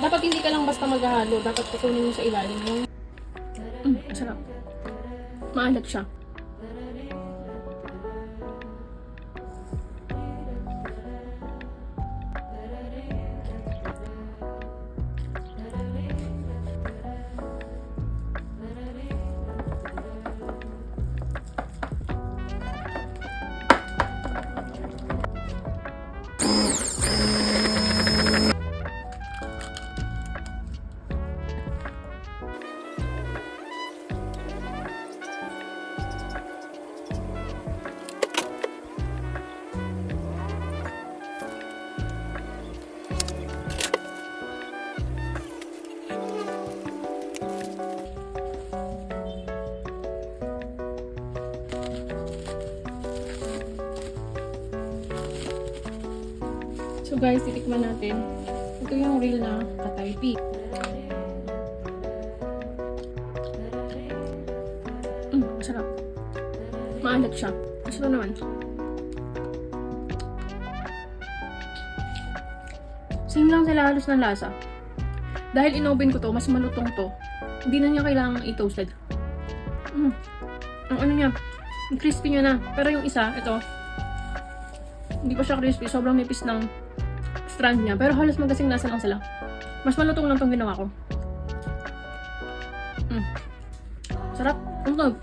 Dapat hindi ka lang basta maghahalo. Dapat kukunin mo sa ilalim yung... Masarap. Maalat siya. So guys, titikman natin. Ito yung real na kataypi. Masarap. Maalat siya. Masarap naman. Same lang sila halos ng lasa. Dahil in-oven ko to, mas malutong to. Hindi na niya kailangang i-toasted. Ang ano niya, ang crispy niya na. Pero yung isa, ito, hindi pa siya crispy. Sobrang nipis ng strand niya. Pero halos magkasing lasa lang sila. Mas malutong lang tong ginawa ko. Sarap. Ang sarap.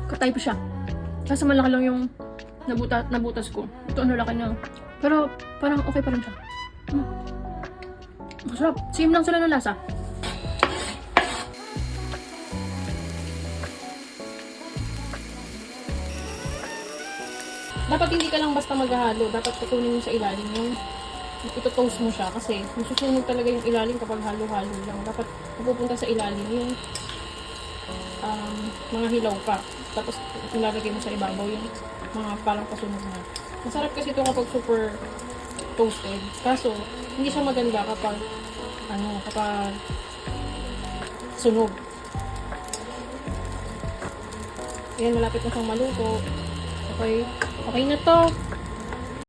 Katay pa siya. Kasi malaki lang yung nabutas ko. Ito ano laki niya. Pero parang okay pa rin siya. Masarap. Same lang sila ng lasa. Dapat hindi ka lang basta maghahalo. Dapat kukunin mo sa ilalim yung ito-toast mo siya. Kasi masusunog talaga yung ilalim kapag halo-halo lang. Dapat pupunta sa ilalim yung mga hilaw pa. Tapos ilalagay mo sa ibabaw yung mga parang pasunog na. Masarap kasi ito kapag super toasted. Kaso, hindi siya maganda kapag kapag sunog. Ayan, malapit na siyang maluto. Okay na to.